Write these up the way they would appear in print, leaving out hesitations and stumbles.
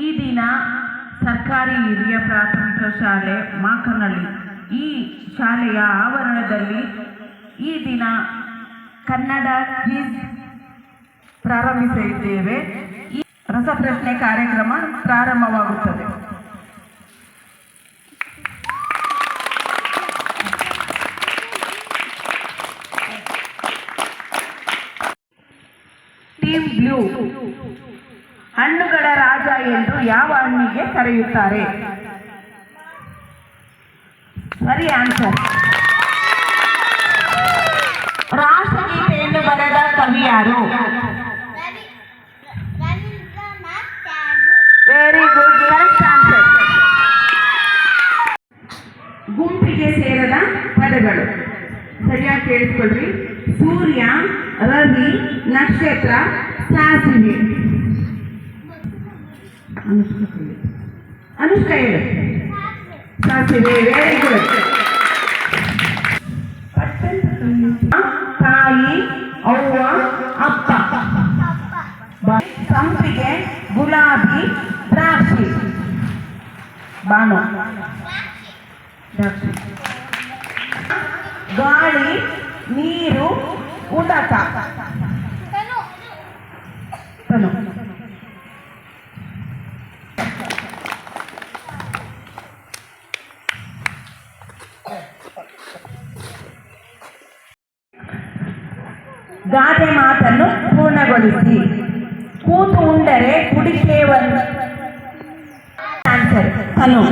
ಈ ದಿನ ಸರ್ಕಾರಿ ಹಿರಿಯ ಪ್ರಾಥಮಿಕ ಶಾಲೆ ಮಾಕನಹಳ್ಳಿ ಈ ಶಾಲೆಯ ಆವರಣದಲ್ಲಿ ಈ ದಿನ ಕನ್ನಡ ಕ್ವಿಜ್ ಪ್ರಾರಂಭಿಸಲಿದ್ದೇವೆ. ಈ ರಸಪ್ರಶ್ನೆ ಕಾರ್ಯಕ್ರಮ ಪ್ರಾರಂಭವಾಗುತ್ತದೆ. ಟೀಮ್ ಬ್ಲೂ, ಹಣ್ಣುಗಳ ರಾಜ ಎಂದು ಯಾವ ಹಣ್ಣಿಗೆ ಕರೆಯುತ್ತಾರೆ? ಸರಿ ಆನ್ಸರ್. ರಾಷ್ಟ್ರಗೀತೆಯನ್ನು ಬರೆದ ಕವಿ ಯಾರು? Very good, correct answer. ಗುಂಪಿಗೆ ಸೇರದ ಪದಗಳು ಸರಿಯಾಗಿ ಕೇಳಿಸ್ಕೊಳ್ರಿ. ಸೂರ್ಯ, ರವಿ, ನಕ್ಷತ್ರ, ಸಾಸಿವೆ. ಅನುಷ್ಕಾ ಹೇಳು. ಸಾಸಿವೆ. Very good. ತಾಯಿ, ಅವ್ವ, ಅಪ್ಪ. ಸಂಪಿಗೆ, ಗುಲಾಬಿ, ದ್ರಾಕ್ಷಿ. ಬಾನು. ಗಾಳಿ, ನೀರು, ಉದಕ. ತನು. ಗಾದೆ ಮಾತನ್ನು ಪೂರ್ಣಗೊಳಿಸಿ. ಕೂತು ಉಂಡರೆ ಕುಡಿತೇವನ್ನು. ಆನ್ಸರ್ ತನು.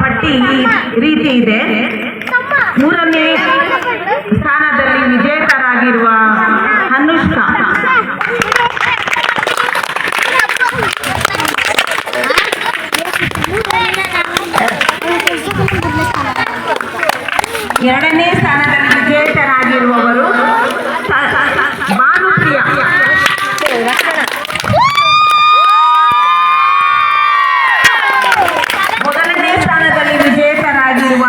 ಪಟ್ಟಿ ಈ ರೀತಿ ಇದೆ. 3ನೇ ಸ್ಥಾನದಲ್ಲಿ ವಿಜೇತರಾಗಿರುವ ಅನುಷ್ಕಾ. ಎರಡನೇ ಸ್ಥಾನದಲ್ಲಿ ವಿಜೇತರಾಗಿರುವವರು ಭಾನುಪ್ರಿಯಾ. ಮೊದಲನೇ ಸ್ಥಾನದಲ್ಲಿ ವಿಜೇತರಾಗಿರುವ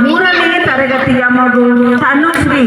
3ನೇ ತರಗತಿಯ ಮಗು ತನುಶ್ರೀ.